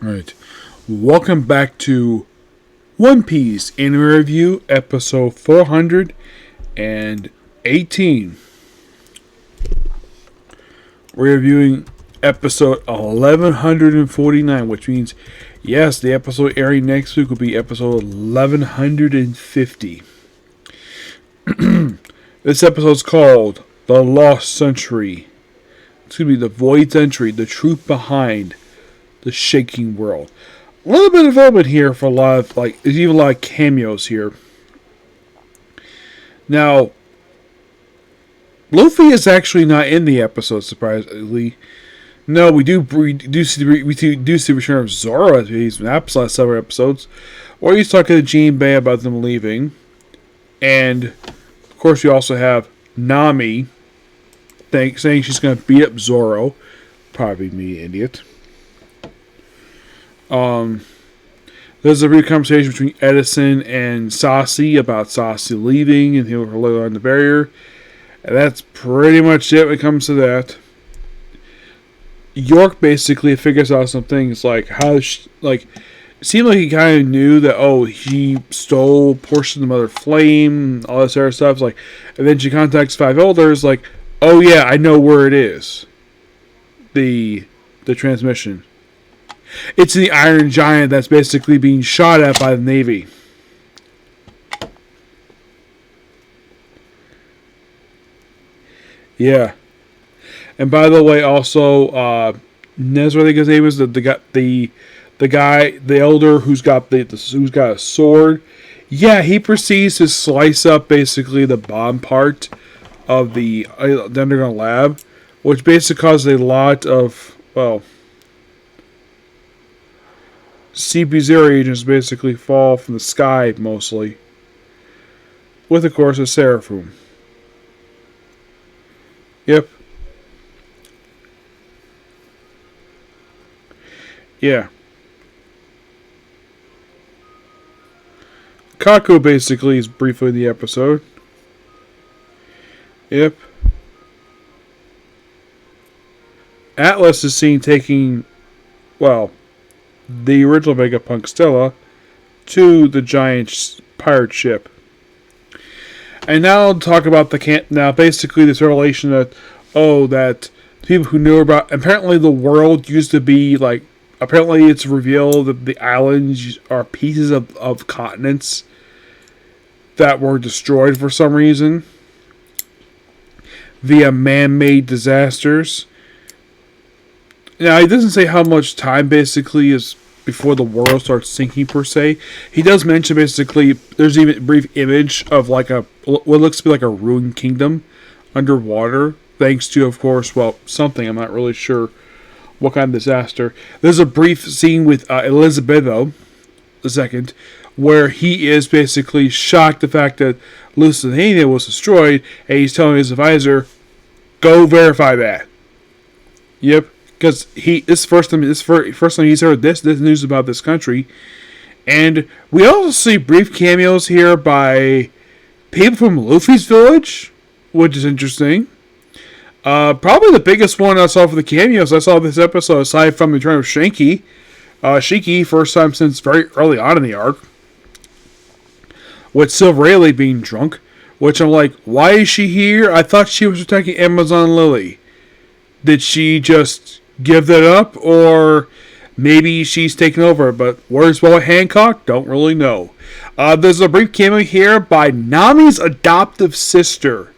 Alright. Welcome back to One Piece Anime Review, episode 418. We're reviewing episode 1149, which means, yes, the episode airing next week will be episode 1150. This episode is called The Lost Century. It's going to be the Void Century, the truth behind the shaking world. A little bit of development here for a lot of, there's even a lot of cameos here. Now, Luffy is actually not in the episode, surprisingly. No, we do see the return of Zoro as he's been absent last several episodes. Or he's talking to Jinbei about them leaving. And, of course, we also have Nami saying she's going to beat up Zoro. Probably me, idiot. There's a brief conversation between Edison and Sassi about Sassi leaving and her later on the barrier. And that's pretty much it when it comes to that. York basically figures out some things like how it seemed like he kind of knew that, he stole portion of the Mother Flame, all this other stuff. And then she contacts Five Elders, oh yeah, I know where it is. The transmission. It's the Iron Giant that's basically being shot at by the Navy. Yeah. And by the way, also, Nezra, I think his name is the guy, the elder who's got a sword. Yeah, he proceeds to slice up basically the bomb part of the underground lab, which basically causes a lot of, CP0 agents basically fall from the sky, mostly. With, of course, a Seraphim. Yep. Yeah. Kaku basically is briefly in the episode. Yep. Atlas is seen taking, the original Vegapunk Stella to the giant pirate ship. And now I'll talk about now basically this revelation that people who knew about, apparently the world used to be apparently it's revealed that the islands are pieces of continents that were destroyed for some reason via man-made disasters. Now, he doesn't say how much time basically is before the world starts sinking, per se. He does mention basically, there's even a brief image of what looks to be like a ruined kingdom underwater, thanks to, of course, something, I'm not really sure what kind of disaster. There's a brief scene with Elizabetho II, where he is basically shocked the fact that Lusitania was destroyed, and he's telling his advisor, go verify that. Yep. Because this first time he's heard this news about this country, and we also see brief cameos here by people from Luffy's village, which is interesting. Probably the biggest one I saw for the cameos I saw this episode, aside from the return of Shanky. Shinky, first time since very early on in the arc, with Silver Rayleigh being drunk, which I'm like, why is she here? I thought she was attacking Amazon Lily. Did she just give that up, or maybe she's taken over? But where's Boa Hancock? Don't really know. There's a brief cameo here by Nami's adoptive sister,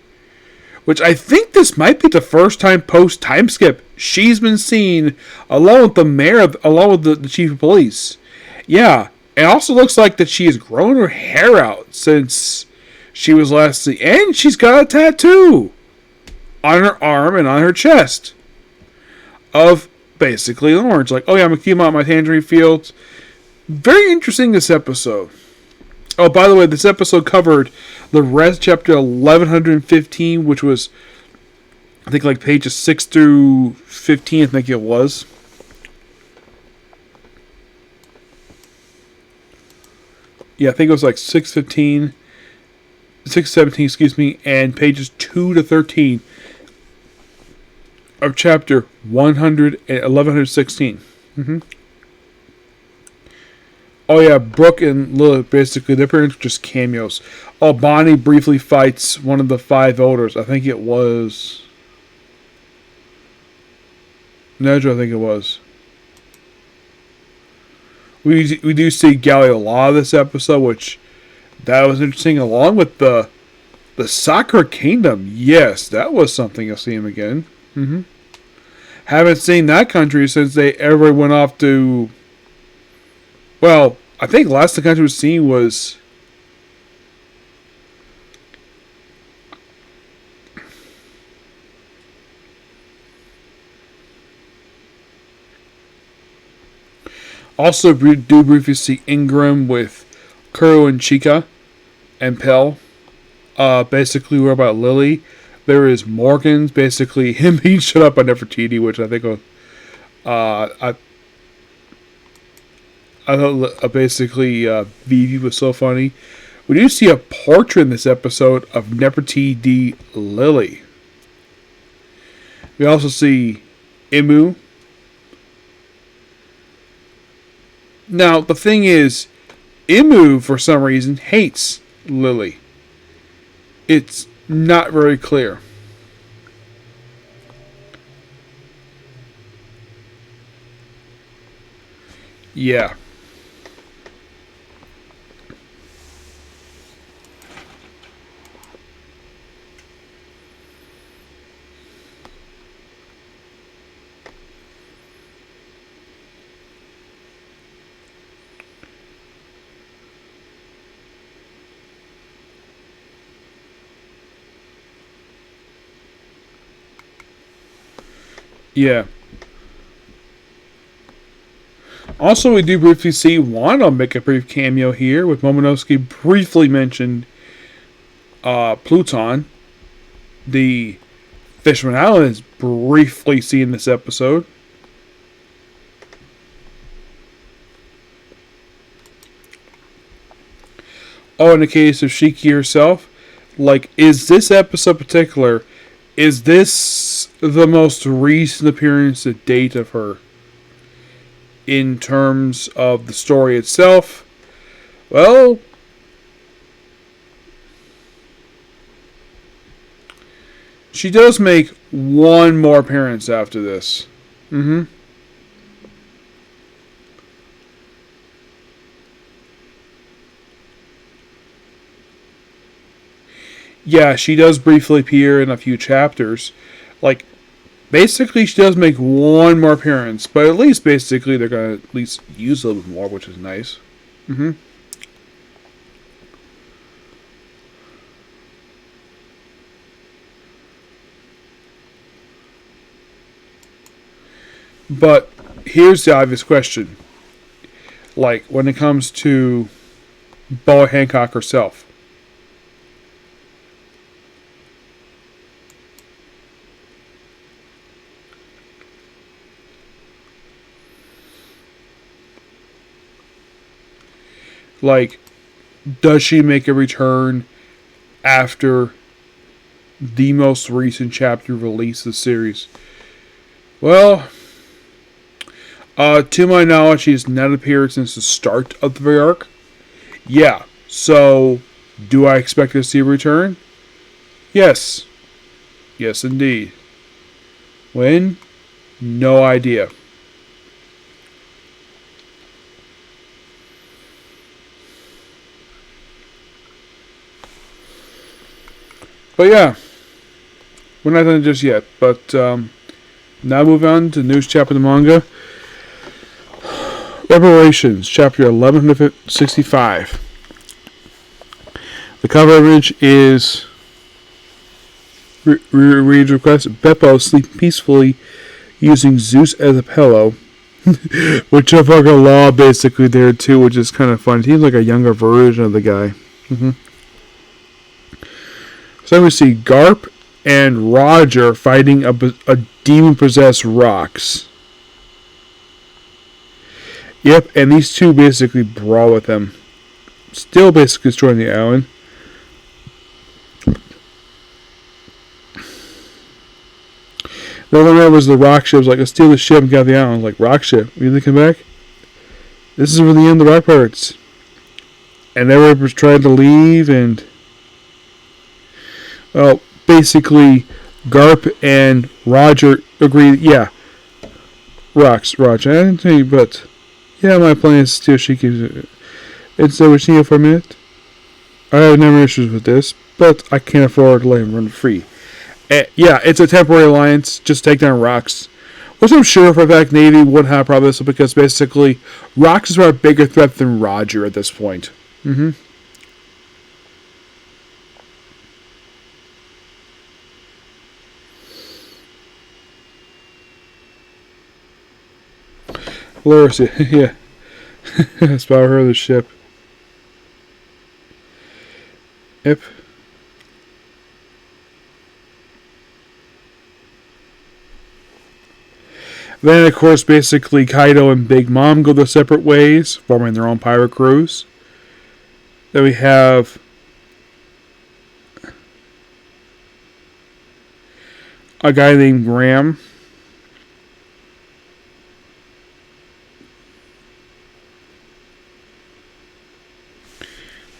which I think this might be the first time post time skip she's been seen along with the mayor, along with the chief of police. Yeah, it also looks like that she has grown her hair out since she was last seen, and she's got a tattoo on her arm and on her chest of basically an orange. I'm going to keep them out my tangerine fields. Very interesting, this episode. Oh, by the way, this episode covered the rest chapter 1115, which was, I think, pages 6 through 15, I think it was. Yeah, I think it was 617, excuse me, and pages 2 to 13 of chapter 1116. Oh yeah, Brooke and Lilith basically their parents were just cameos. Oh, Bonnie briefly fights one of the five elders. I think it was Nedra. I think it was. We do see Gally a lot of this episode, which that was interesting. Along with the Sakura Kingdom, yes, that was something. You'll see him again. Haven't seen that country since they ever went off to. Well, I think last the country was seen was. Also, we do briefly see Ingram with Kuro and Chica and Pell. Basically, we're about Lily. There is Morgan's, basically him being shut up by Nefertiti, which I think was. I thought basically Vivi was so funny. We do see a portrait in this episode of Nefertiti Lily. We also see Imu. Now, the thing is, Imu, for some reason, hates Lily. It's not very clear. Yeah. Yeah. Also, we do briefly see Wano make a brief cameo here, with Momonosuke briefly mentioned Pluton. The Fishman Island is briefly seen in this episode. Oh, in the case of Shiki herself, like, is this episode particular? Is this the most recent appearance to date of her? In terms of the story itself, well, she does make one more appearance after this. Yeah, she does briefly appear in a few chapters. Like, basically, she does make one more appearance, but at least basically they're going to at least use a little bit more, which is nice. But here's the obvious question. Like, when it comes to Boa Hancock herself. Like, does she make a return after the most recent chapter release of the series? Well, to my knowledge, she has not appeared since the start of the arc. Yeah, so do I expect to see a return? Yes. Yes, indeed. When? No idea. But yeah, we're not done just yet. But now move on to the newest chapter of the manga. Reverberations, chapter 1165. The cover image is reads request Beppo sleep peacefully using Zeus as a pillow. Which I fucking law basically there too, which is kind of fun. He's like a younger version of the guy. So we see Garp and Roger fighting a demon-possessed Rox. Yep, and these two basically brawl with them. Still basically destroying the island. The other one was the rock ship. Was like, let's steal the ship and get out of the island. Like, rock ship? You think come back? this is really the end of the Rock Pirates. And everyone was trying to leave, and well, basically, Garp and Roger agreed. Yeah, Roger. I didn't tell you, but yeah, my plan is still she can. It's over here for a minute. I have no issues with this, but I can't afford to let him run free. Yeah, it's a temporary alliance. Just take down Rocks. Which I'm sure for a fact Navy would have probably this because basically Rocks is a bigger threat than Roger at this point. Mm-hmm. Loris, yeah. Spot her the ship. Yep. Then, of course, basically Kaido and Big Mom go their separate ways, forming their own pirate crews. Then we have a guy named Graham.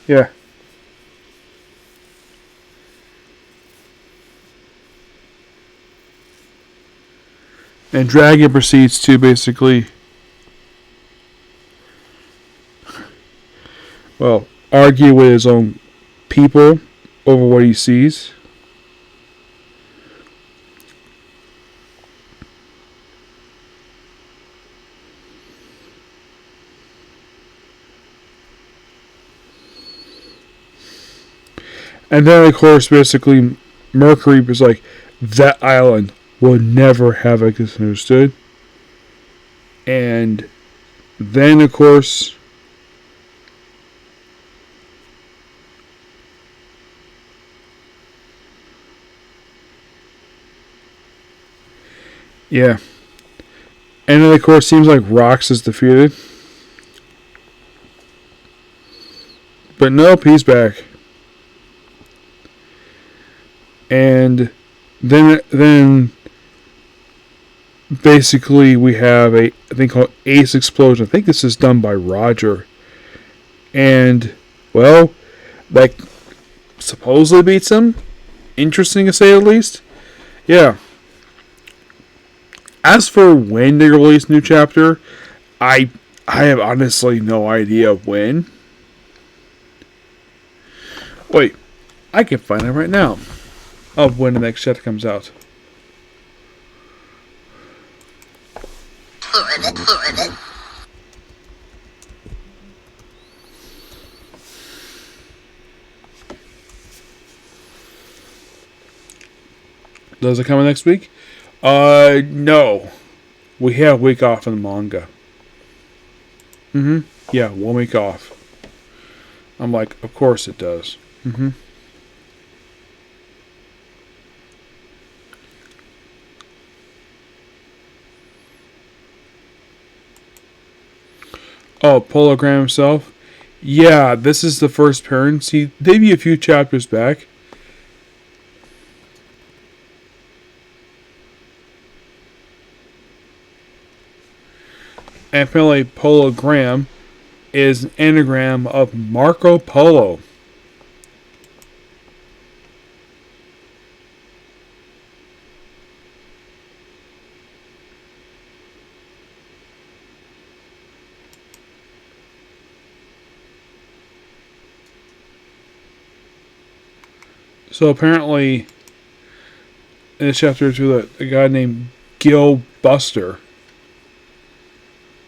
Yeah. And Dragon proceeds to basically, well, argue with his own people over what he sees. And then, of course, basically, Mercury was like, that island will never have it understood. And then, of course, yeah. And then, of course, seems like Rox is defeated. But nope, he's back. And then basically we have a thing called Ace Explosion. I think this is done by Roger. And, well, that supposedly beats him. Interesting to say at least. Yeah. As for when they release new chapter, I have honestly no idea when. Wait, I can find it right now. Of when the next chapter comes out. Does it come next week? No. We have a week off in the manga. Yeah, 1 week off. I'm like, of course it does. Oh, Pologram himself? Yeah, this is the first appearance. He debuted a few chapters back. And apparently Pologram is an anagram of Marco Polo. So apparently, in this chapter 2, a guy named Gil Buster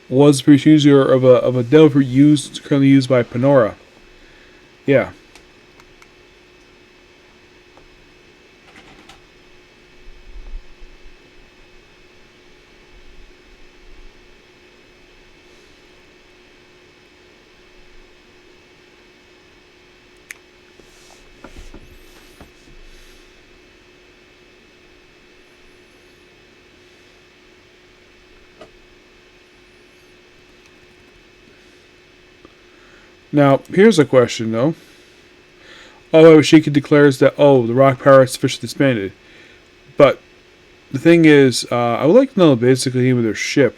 was the producer of a devil currently used by Panora. Yeah. Now, here's a question, though. Although Sheikah declares that, the Rock Pirates officially disbanded. But the thing is, I would like to know basically with their ship.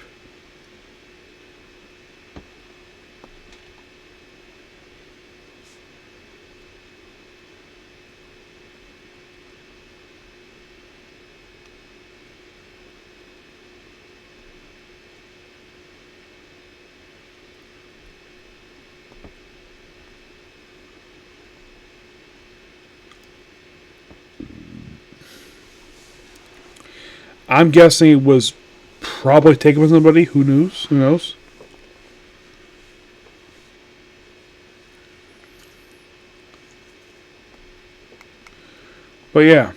I'm guessing it was probably taken with somebody. Who knows? Who knows? But yeah.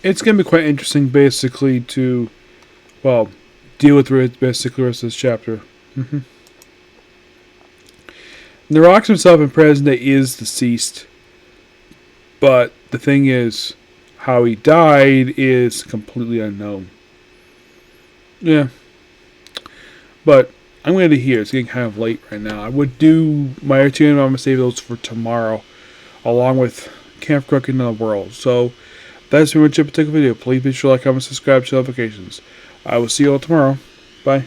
It's going to be quite interesting, basically, to, well, deal with basically the rest of this chapter. Mm-hmm. The Rock himself in present day is deceased, but the thing is, how he died is completely unknown. Yeah, but I'm going to hear it's getting kind of late right now. I would do my other two, and I'm going to save those for tomorrow, along with Camp Crook in the World. So that's pretty much it for the video. Please be sure to like, comment, subscribe, to notifications. I will see you all tomorrow. Bye.